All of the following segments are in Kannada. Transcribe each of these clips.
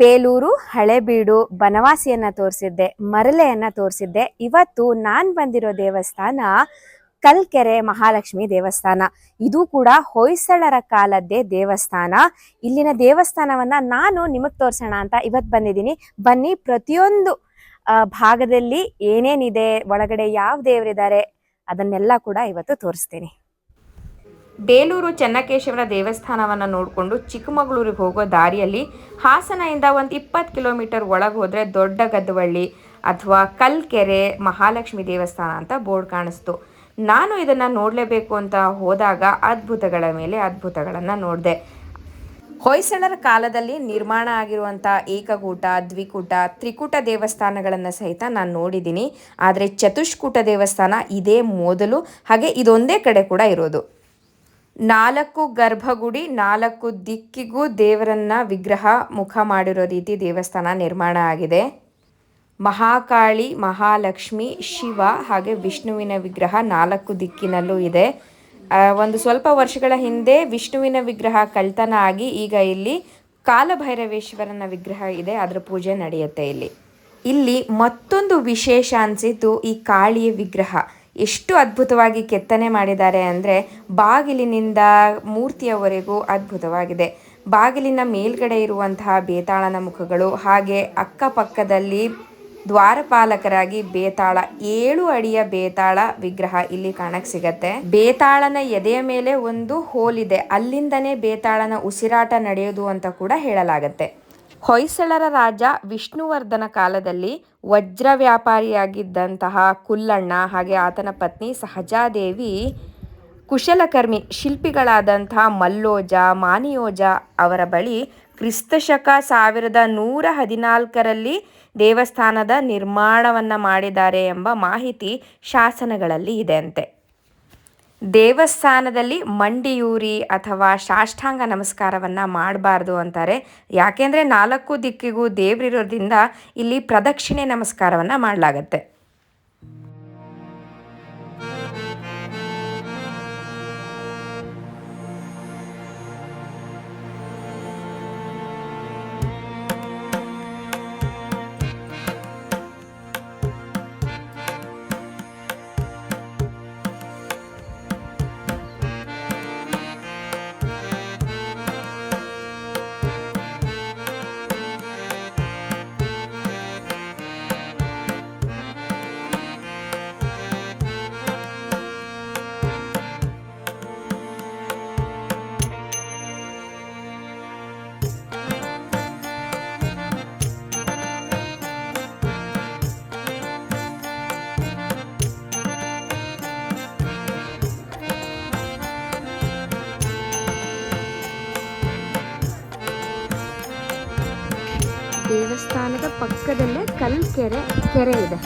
ಬೇಲೂರು, ಹಳೇಬೀಡು, ಬನವಾಸಿಯನ್ನ ತೋರಿಸಿದ್ದೆ, ಮರಲೆಯನ್ನ ತೋರಿಸಿದ್ದೆ. ಇವತ್ತು ನಾನು ಬಂದಿರೋ ದೇವಸ್ಥಾನ ಕಲ್ಕೆರೆ ಮಹಾಲಕ್ಷ್ಮಿ ದೇವಸ್ಥಾನ. ಇದು ಕೂಡ ಹೊಯ್ಸಳರ ಕಾಲದ್ದೇ ದೇವಸ್ಥಾನ. ಇಲ್ಲಿನ ದೇವಸ್ಥಾನವನ್ನ ನಾನು ನಿಮಗೆ ತೋರಿಸೋಣ ಅಂತ ಇವತ್ತು ಬಂದಿದ್ದೀನಿ. ಬನ್ನಿ, ಪ್ರತಿಯೊಂದು ಭಾಗದಲ್ಲಿ ಏನೇನಿದೆ, ಒಳಗಡೆ ಯಾವ ದೇವರಿದ್ದಾರೆ ಅದನ್ನೆಲ್ಲ ಕೂಡ ಇವತ್ತು ತೋರಿಸ್ತೀನಿ. ಬೇಲೂರು ಚೆನ್ನಕೇಶವರ ದೇವಸ್ಥಾನವನ್ನು ನೋಡಿಕೊಂಡು ಚಿಕ್ಕಮಗಳೂರಿಗೆ ಹೋಗೋ ದಾರಿಯಲ್ಲಿ ಹಾಸನದಿಂದ ಒಂದು 20 ಕಿಲೋಮೀಟರ್ ಒಳಗೆ ಹೋದರೆ ದೊಡ್ಡ ಗದ್ದವಳ್ಳಿ ಅಥವಾ ಕಲ್ಕೆರೆ ಮಹಾಲಕ್ಷ್ಮಿ ದೇವಸ್ಥಾನ ಅಂತ ಬೋರ್ಡ್ ಕಾಣಿಸ್ತು. ನಾನು ಇದನ್ನು ನೋಡಲೇಬೇಕು ಅಂತ ಹೋದಾಗ ಅದ್ಭುತಗಳ ಮೇಲೆ ಅದ್ಭುತಗಳನ್ನು ನೋಡಿದೆ. ಹೊಯ್ಸಳರ ಕಾಲದಲ್ಲಿ ನಿರ್ಮಾಣ ಆಗಿರುವಂಥ ಏಕಕೂಟ, ದ್ವಿಕೂಟ, ತ್ರಿಕೂಟ ದೇವಸ್ಥಾನಗಳನ್ನು ಸಹಿತ ನಾನು ನೋಡಿದ್ದೀನಿ. ಆದರೆ ಚತುಷ್ಕೂಟ ದೇವಸ್ಥಾನ ಇದೇ ಮೊದಲು, ಹಾಗೆ ಇದೊಂದೇ ಕಡೆ ಕೂಡ ಇರೋದು. 4 ಗರ್ಭಗುಡಿ, 4 ದಿಕ್ಕಿಗೂ ದೇವರನ್ನ ವಿಗ್ರಹ ಮುಖ ಮಾಡಿರೋ ರೀತಿ ದೇವಸ್ಥಾನ ನಿರ್ಮಾಣ ಆಗಿದೆ. ಮಹಾಕಾಳಿ, ಮಹಾಲಕ್ಷ್ಮಿ, ಶಿವ ಹಾಗೆ ವಿಷ್ಣುವಿನ ವಿಗ್ರಹ 4 ದಿಕ್ಕಿನಲ್ಲೂ ಇದೆ. ಒಂದು ಸ್ವಲ್ಪ ವರ್ಷಗಳ ಹಿಂದೆ ವಿಷ್ಣುವಿನ ವಿಗ್ರಹ ಕಳ್ತನ ಆಗಿ ಈಗ ಇಲ್ಲಿ ಕಾಲಭೈರವೇಶ್ವರನ ವಿಗ್ರಹ ಇದೆ, ಅದರ ಪೂಜೆ ನಡೆಯುತ್ತೆ. ಇಲ್ಲಿ ಮತ್ತೊಂದು ವಿಶೇಷ ಅನಿಸಿದ್ದು ಈ ಕಾಳಿಯ ವಿಗ್ರಹ ಎಷ್ಟು ಅದ್ಭುತವಾಗಿ ಕೆತ್ತನೆ ಮಾಡಿದ್ದಾರೆ ಅಂದರೆ ಬಾಗಿಲಿನಿಂದ ಮೂರ್ತಿಯವರೆಗೂ ಅದ್ಭುತವಾಗಿದೆ. ಬಾಗಿಲಿನ ಮೇಲ್ಗಡೆ ಇರುವಂತಹ ಬೇತಾಳನ ಮುಖಗಳು, ಹಾಗೆ ಅಕ್ಕಪಕ್ಕದಲ್ಲಿ ದ್ವಾರಪಾಲಕರಾಗಿ ಬೇತಾಳ 7 ಅಡಿಯ ಬೇತಾಳ ವಿಗ್ರಹ ಇಲ್ಲಿ ಕಾಣಕ್ಕೆ ಸಿಗತ್ತೆ. ಬೇತಾಳನ ಎದೆಯ ಮೇಲೆ ಒಂದು ಹೋಲಿದೆ, ಅಲ್ಲಿಂದನೇ ಬೇತಾಳನ ಉಸಿರಾಟ ನಡೆಯೋದು ಅಂತ ಕೂಡ ಹೇಳಲಾಗತ್ತೆ. ಹೊಯ್ಸಳರ ರಾಜ ವಿಷ್ಣುವರ್ಧನ ಕಾಲದಲ್ಲಿ ವಜ್ರ ವ್ಯಾಪಾರಿಯಾಗಿದ್ದಂತಹ ಕುಲ್ಲಣ್ಣ ಹಾಗೆ ಆತನ ಪತ್ನಿ ಸಹಜಾದೇವಿ ಕುಶಲಕರ್ಮಿ ಶಿಲ್ಪಿಗಳಾದಂತಹ ಮಲ್ಲೋಜ, ಮಾನಿಯೋಜ ಅವರ ಬಳಿ ಕ್ರಿಸ್ತಶಕ 1114ರಲ್ಲಿ ದೇವಸ್ಥಾನದ ನಿರ್ಮಾಣವನ್ನು ಮಾಡಿದ್ದಾರೆ ಎಂಬ ಮಾಹಿತಿ ಶಾಸನಗಳಲ್ಲಿ ಇದೆ ಅಂತೆ. ದೇವಸ್ಥಾನದಲ್ಲಿ ಮಂಡಿಯೂರಿ ಅಥವಾ ಸಾಷ್ಟಾಂಗ ನಮಸ್ಕಾರವನ್ನು ಮಾಡಬಾರ್ದು ಅಂತಾರೆ. ಯಾಕೆಂದರೆ 4 ದಿಕ್ಕಿಗೂ ದೇವರಿರೋದ್ರಿಂದ ಇಲ್ಲಿ ಪ್ರದಕ್ಷಿಣೆ ನಮಸ್ಕಾರವನ್ನು ಮಾಡಲಾಗತ್ತೆ. ದೇವಸ್ಥಾನದ ಪಕ್ಕದಲ್ಲೇ ಕಲ್ಕೆರೆ ಕೆರೆ ಇದೆ.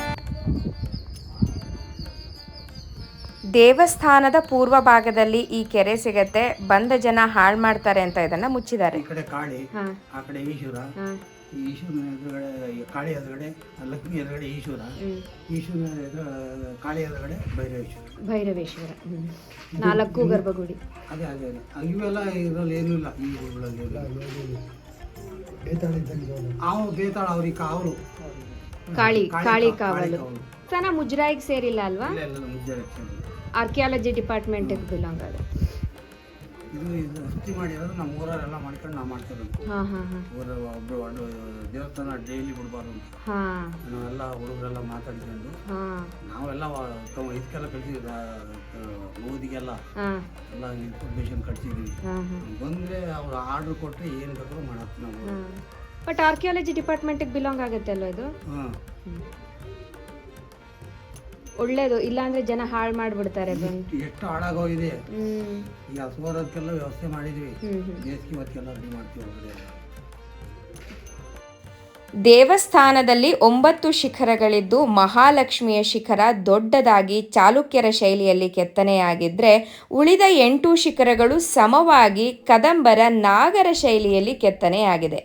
ದೇವಸ್ಥಾನದ ಪೂರ್ವ ಭಾಗದಲ್ಲಿ ಈ ಕೆರೆ ಸಿಗತ್ತೆ. ಬಂದ ಜನ ಹಾಳು ಮಾಡ್ತಾರೆ ಅಂತ ಇದನ್ನ ಮುಚ್ಚಿದ್ದಾರೆ. ಈ ಕಡೆ ಕಾಳಿ, ಆ ಕಡೆ ಈಶ್ವರ, ಈಶ್ವರನ ಎದುರುಗಡೆ ಕಾಳಿ ಎದುರುಗಡೆ ಲಕ್ಷ್ಮಿ ಎದುರುಗಡೆ ಈಶ್ವರ, ಈಶ್ವರನ ಕಾಳಿ ಎದುರುಗಡೆ ಭೈರವೇಶ್ವರ 4 ಗರ್ಭಗುಡಿ. ಅದೇ ಇವೆಲ್ಲ ಇದರಲ್ಲಿ ಏನೂ ಇಲ್ಲ. ಈ ಬೇತಾಳ ಅವ್ರಿಗೆ ಅವರು ಕಾಳಿ ಕಾವಲು ಮುಜರಾಯಿಗೆ ಸೇರಿಲ್ಲ ಅಲ್ವಾ? ಆರ್ಕಿಯಾಲಜಿ ಡಿಪಾರ್ಟ್ಮೆಂಟ್ ಬಿಲಾಂಗ್ ಆಗುತ್ತೆ. ಇದು ವೃತ್ತಿ ಮಾಡಿರೋದು ನಮ್ಮ ಊರವರೆಲ್ಲ ಮಾಡ್ಕೊಂಡು ನಾವು ಮಾಡ್ತಿರೋದು. ಊರ ಒಬ್ಬರು ದೇವಸ್ಥಾನ ಡೈಲಿ ಬಿಡಬಾರ್ದು ಅಂತ ನಾವೆಲ್ಲ ಹುಡುಗರೆಲ್ಲ ಮಾತಾಡ್ಕೊಂಡು ನಾವೆಲ್ಲ ಇದಕ್ಕೆಲ್ಲ ಕಳಿಸಿದ್ವಿ, ಓದಿಗೆಲ್ಲ ಎಲ್ಲ ಇನ್ಫಾರ್ಮೇಶನ್ ಕಳಿಸಿದ್ವಿ. ಬಂದರೆ ಅವ್ರು ಆರ್ಡ್ರ್ ಕೊಟ್ಟರೆ ಏನು ಬೇಕಾದ್ರೂ ಮಾಡತ್ತೆ ನಾವು. ಬಟ್ ಆರ್ಕಿಯಾಲಜಿ ಡಿಪಾರ್ಟ್ಮೆಂಟಿಗೆ ಬಿಲಾಂಗ್ ಆಗುತ್ತೆ ಅಲ್ವಾ ಇದು? ಒಳ್ಳೇದು, ಇಲ್ಲಾಂದ್ರೆ ಜನ ಹಾಳು ಮಾಡ್ಬಿಡ್ತಾರೆ. ಎಷ್ಟು ಹಾಳಾಗೋಗಿದೆ. ಈಗ ಸೋರೋದಕ್ಕೆಲ್ಲ ವ್ಯವಸ್ಥೆ ಮಾಡಿದ್ವಿ, ಬೇಸಿಗೆ ಹೊತ್ತಿಗೆಲ್ಲ ರೆಡಿ ಮಾಡ್ತೀವಿ ಹೊರಗಡೆ. ದೇವಸ್ಥಾನದಲ್ಲಿ 9 ಶಿಖರಗಳಿದ್ದು ಮಹಾಲಕ್ಷ್ಮಿಯ ಶಿಖರ ದೊಡ್ಡದಾಗಿ ಚಾಲುಕ್ಯರ ಶೈಲಿಯಲ್ಲಿ ಕೆತ್ತನೆಯಾಗಿದ್ದರೆ ಉಳಿದ 8 ಶಿಖರಗಳು ಸಮವಾಗಿ ಕದಂಬರ ನಾಗರ ಶೈಲಿಯಲ್ಲಿ ಕೆತ್ತನೆಯಾಗಿದೆ.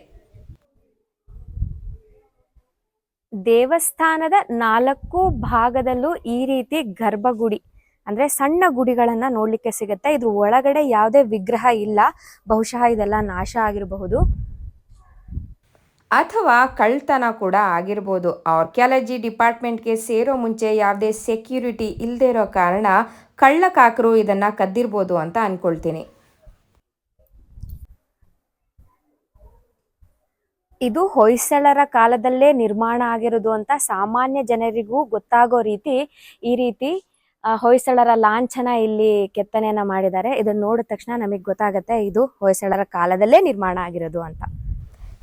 ದೇವಸ್ಥಾನದ 4 ಭಾಗದಲ್ಲೂ ಈ ರೀತಿ ಗರ್ಭಗುಡಿ ಅಂದ್ರೆ ಸಣ್ಣ ಗುಡಿಗಳನ್ನ ನೋಡ್ಲಿಕ್ಕೆ ಸಿಗುತ್ತೆ. ಇದ್ರ ಒಳಗಡೆ ಯಾವುದೇ ವಿಗ್ರಹ ಇಲ್ಲ, ಬಹುಶಃ ಇದೆಲ್ಲ ನಾಶ ಆಗಿರಬಹುದು. ಅಥವಾ ಕಳ್ತನ ಕೂಡ ಆಗಿರ್ಬೋದು. ಆರ್ಕಿಯಾಲಜಿ ಡಿಪಾರ್ಟ್ಮೆಂಟ್ಗೆ ಸೇರೋ ಮುಂಚೆ ಯಾವುದೇ ಸೆಕ್ಯೂರಿಟಿ ಇಲ್ಲದೆ ಇರೋ ಕಾರಣ ಕಳ್ಳಕಾಕರು ಇದನ್ನು ಕದ್ದಿರ್ಬೋದು ಅಂತ ಅಂದ್ಕೊಳ್ತೀನಿ. ಇದು ಹೊಯ್ಸಳರ ಕಾಲದಲ್ಲೇ ನಿರ್ಮಾಣ ಆಗಿರೋದು ಅಂತ ಸಾಮಾನ್ಯ ಜನರಿಗೂ ಗೊತ್ತಾಗೋ ರೀತಿ ಈ ರೀತಿ ಹೊಯ್ಸಳರ ಲಾಂಛನ ಇಲ್ಲಿ ಕೆತ್ತನೆಯನ್ನ ಮಾಡಿದ್ದಾರೆ. ಇದನ್ನ ನೋಡಿದ ತಕ್ಷಣ ನಮಗೆ ಗೊತ್ತಾಗುತ್ತೆ ಇದು ಹೊಯ್ಸಳರ ಕಾಲದಲ್ಲೇ ನಿರ್ಮಾಣ ಆಗಿರೋದು ಅಂತ.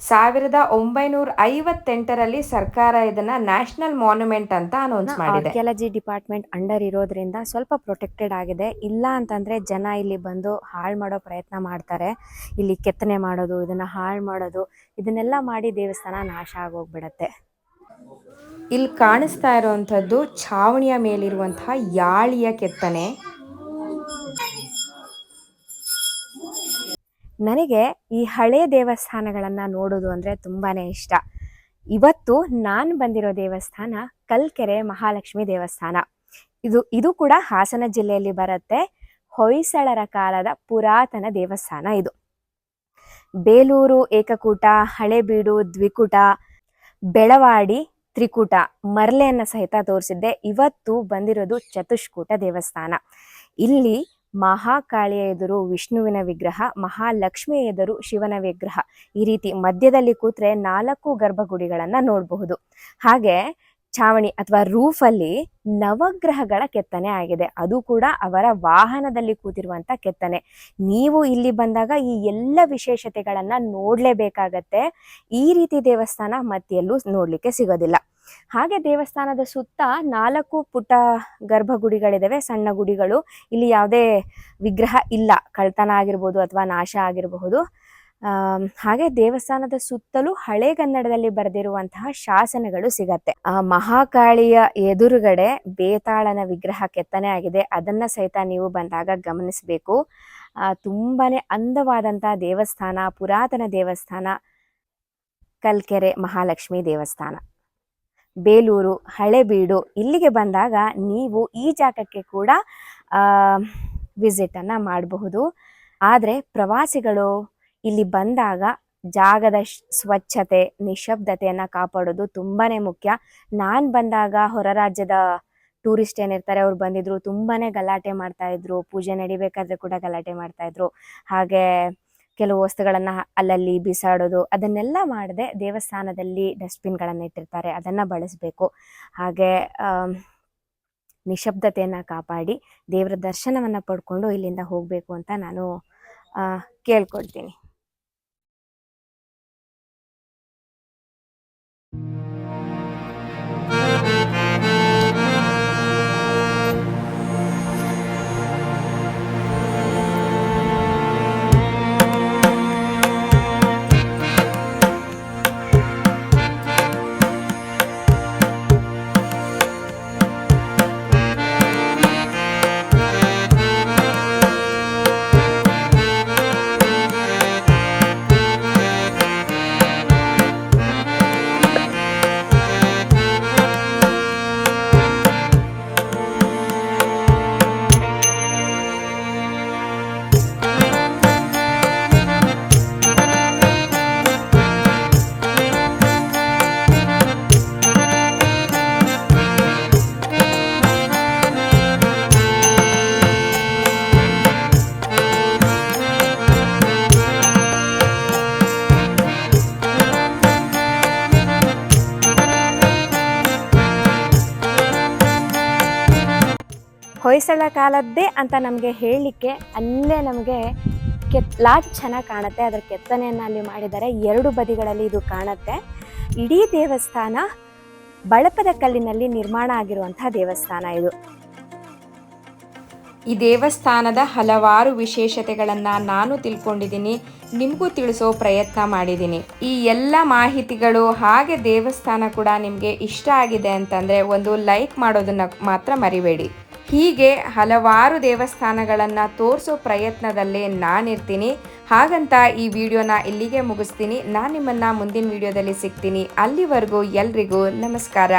1958ರಲ್ಲಿ ಸರ್ಕಾರ ಇದನ್ನ ನ್ಯಾಷನಲ್ ಮಾನ್ಯುಮೆಂಟ್ ಅಂತ ಅನೌನ್ಸ್ ಮಾಡಿದೆ. ಆರ್ಕಿಯಾಲಜಿ ಡಿಪಾರ್ಟ್ಮೆಂಟ್ ಅಂಡರ್ ಇರೋದ್ರಿಂದ ಸ್ವಲ್ಪ ಪ್ರೊಟೆಕ್ಟೆಡ್ ಆಗಿದೆ. ಇಲ್ಲ ಅಂತಂದ್ರೆ ಜನ ಇಲ್ಲಿ ಬಂದು ಹಾಳು ಮಾಡೋ ಪ್ರಯತ್ನ ಮಾಡ್ತಾರೆ. ಇಲ್ಲಿ ಕೆತ್ತನೆ ಮಾಡೋದು, ಇದನ್ನ ಹಾಳು ಮಾಡೋದು, ಇದನ್ನೆಲ್ಲ ಮಾಡಿ ದೇವಸ್ಥಾನ ನಾಶ ಆಗೋಗ್ಬಿಡತ್ತೆ. ಇಲ್ಲಿ ಕಾಣಿಸ್ತಾ ಇರುವಂಥದ್ದು ಛಾವಣಿಯ ಮೇಲಿರುವಂತಹ ಯಾಳಿಯ ಕೆತ್ತನೆ. ನನಗೆ ಈ ಹಳೆ ದೇವಸ್ಥಾನಗಳನ್ನು ನೋಡೋದು ಅಂದರೆ ತುಂಬಾ ಇಷ್ಟ. ಇವತ್ತು ನಾನು ಬಂದಿರೋ ದೇವಸ್ಥಾನ ಕಲ್ಕೆರೆ ಮಹಾಲಕ್ಷ್ಮಿ ದೇವಸ್ಥಾನ. ಇದು ಕೂಡ ಹಾಸನ ಜಿಲ್ಲೆಯಲ್ಲಿ ಬರುತ್ತೆ. ಹೊಯ್ಸಳರ ಕಾಲದ ಪುರಾತನ ದೇವಸ್ಥಾನ ಇದು. ಬೇಲೂರು ಏಕಕೂಟ, ಹಳೇಬೀಡು ದ್ವಿಕೂಟ, ಬೆಳವಾಡಿ ತ್ರಿಕೂಟ, ಮರಲೆಯನ್ನು ಸಹಿತ ತೋರಿಸಿದ್ದೆ. ಇವತ್ತು ಬಂದಿರೋದು ಚತುಷ್ಕೂಟ ದೇವಸ್ಥಾನ. ಇಲ್ಲಿ ಮಹಾಕಾಳಿಯ ಎದುರು ವಿಷ್ಣುವಿನ ವಿಗ್ರಹ, ಮಹಾಲಕ್ಷ್ಮಿಯ ಎದುರು ಶಿವನ ವಿಗ್ರಹ, ಈ ರೀತಿ ಮಧ್ಯದಲ್ಲಿ ಕೂತ್ರೆ 4 ಗರ್ಭಗುಡಿಗಳನ್ನ ನೋಡಬಹುದು. ಹಾಗೆ ಛಾವಣಿ ಅಥವಾ ರೂಫಲ್ಲಿ ನವಗ್ರಹಗಳ ಕೆತ್ತನೆ ಆಗಿದೆ. ಅದು ಕೂಡ ಅವರ ವಾಹನದಲ್ಲಿ ಕೂತಿರುವಂತ ಕೆತ್ತನೆ. ನೀವು ಇಲ್ಲಿ ಬಂದಾಗ ಈ ಎಲ್ಲ ವಿಶೇಷತೆಗಳನ್ನ ನೋಡ್ಲೇಬೇಕಾಗತ್ತೆ. ಈ ರೀತಿ ದೇವಸ್ಥಾನ ಮತ್ತೆಲ್ಲೂ ನೋಡ್ಲಿಕ್ಕೆ ಸಿಗೋದಿಲ್ಲ. ಹಾಗೆ ದೇವಸ್ಥಾನದ ಸುತ್ತ 4 ಪುಟ್ಟ ಗರ್ಭಗುಡಿಗಳಿದಾವೆ, ಸಣ್ಣ ಗುಡಿಗಳು. ಇಲ್ಲಿ ಯಾವುದೇ ವಿಗ್ರಹ ಇಲ್ಲ, ಕಳ್ತನ ಆಗಿರ್ಬೋದು ಅಥವಾ ನಾಶ ಆಗಿರಬಹುದು. ಹಾಗೆ ದೇವಸ್ಥಾನದ ಸುತ್ತಲೂ ಹಳೆಗನ್ನಡದಲ್ಲಿ ಬರೆದಿರುವಂತಹ ಶಾಸನಗಳು ಸಿಗತ್ತೆ. ಮಹಾಕಾಳಿಯ ಎದುರುಗಡೆ ಬೇತಾಳನ ವಿಗ್ರಹ ಕೆತ್ತನೆ ಆಗಿದೆ. ಅದನ್ನ ಸಹಿತ ನೀವು ಬಂದಾಗ ಗಮನಿಸಬೇಕು. ತುಂಬಾನೇ ಅಂದವಾದಂತಹ ದೇವಸ್ಥಾನ, ಪುರಾತನ ದೇವಸ್ಥಾನ ಕಲ್ಕೆರೆ ಮಹಾಲಕ್ಷ್ಮಿ ದೇವಸ್ಥಾನ. ಬೇಲೂರು, ಹಳೇಬೀಡು ಇಲ್ಲಿಗೆ ಬಂದಾಗ ನೀವು ಈ ಜಾಗಕ್ಕೆ ಕೂಡ ವಿಸಿಟ್ ಅನ್ನ ಮಾಡಬಹುದು. ಆದರೆ ಪ್ರವಾಸಿಗಳು ಇಲ್ಲಿ ಬಂದಾಗ ಜಾಗದ ಸ್ವಚ್ಛತೆ, ನಿಶಬ್ದತೆಯನ್ನ ಕಾಪಾಡೋದು ತುಂಬಾನೇ ಮುಖ್ಯ. ನಾನು ಬಂದಾಗ ಹೊರ ರಾಜ್ಯದ ಟೂರಿಸ್ಟ್ ಏನಿರ್ತಾರೆ ಅವ್ರು ಬಂದಿದ್ರು, ತುಂಬಾನೇ ಗಲಾಟೆ ಮಾಡ್ತಾ ಇದ್ರು. ಪೂಜೆ ನಡಿಬೇಕಾದ್ರೆ ಕೂಡ ಗಲಾಟೆ ಮಾಡ್ತಾ ಇದ್ರು. ಹಾಗೆ ಕೆಲವು ವಸ್ತುಗಳನ್ನ ಅಲ್ಲಲ್ಲಿ ಬಿಸಾಡೋದು, ಅದನ್ನೆಲ್ಲ ಮಾಡದೆ ದೇವಸ್ಥಾನದಲ್ಲಿ ಡಸ್ಟ್ಬಿನ್ಗಳನ್ನು ಇಟ್ಟಿರ್ತಾರೆ, ಅದನ್ನ ಬಳಸಬೇಕು. ಹಾಗೆ ನಿಶಬ್ದತೆಯನ್ನ ಕಾಪಾಡಿ ದೇವರ ದರ್ಶನವನ್ನ ಪಡ್ಕೊಂಡು ಇಲ್ಲಿಂದ ಹೋಗ್ಬೇಕು ಅಂತ ನಾನು ಕೇಳ್ಕೊಳ್ತೀನಿ. ಹೊಯ್ಸಳ ಕಾಲದ್ದೇ ಅಂತ ನಮಗೆ ಹೇಳಲಿಕ್ಕೆ ಅಲ್ಲೇ ನಮಗೆ ಲಾಂಛನ ಕಾಣುತ್ತೆ. ಅದರ ಕೆತ್ತನೆಯನ್ನು ಅಲ್ಲಿ ಮಾಡಿದ್ದಾರೆ. 2 ಬದಿಗಳಲ್ಲಿ ಇದು ಕಾಣುತ್ತೆ. ಇಡೀ ದೇವಸ್ಥಾನ ಬಳಪದ ಕಲ್ಲಿನಲ್ಲಿ ನಿರ್ಮಾಣ ಆಗಿರುವಂತಹ ದೇವಸ್ಥಾನ ಇದು. ಈ ದೇವಸ್ಥಾನದ ಹಲವಾರು ವಿಶೇಷತೆಗಳನ್ನು ನಾನು ತಿಳ್ಕೊಂಡಿದ್ದೀನಿ, ನಿಮಗೂ ತಿಳಿಸೋ ಪ್ರಯತ್ನ ಮಾಡಿದ್ದೀನಿ. ಈ ಎಲ್ಲ ಮಾಹಿತಿಗಳು ಹಾಗೆ ದೇವಸ್ಥಾನ ಕೂಡ ನಿಮಗೆ ಇಷ್ಟ ಆಗಿದೆ ಅಂತಂದರೆ ಒಂದು ಲೈಕ್ ಮಾಡೋದನ್ನು ಮಾತ್ರ ಮರಿಬೇಡಿ. ಹೀಗೆ ಹಲವಾರು ದೇವಸ್ಥಾನಗಳನ್ನು ತೋರಿಸೋ ಪ್ರಯತ್ನದಲ್ಲೇ ನಾನಿರ್ತೀನಿ. ಹಾಗಂತ ಈ ವಿಡಿಯೋನ ಇಲ್ಲಿಗೆ ಮುಗಿಸ್ತೀನಿ. ನಾನು ನಿಮ್ಮನ್ನು ಮುಂದಿನ ವಿಡಿಯೋದಲ್ಲಿ ಸಿಗ್ತೀನಿ. ಅಲ್ಲಿವರೆಗೂ ಎಲ್ರಿಗೂ ನಮಸ್ಕಾರ.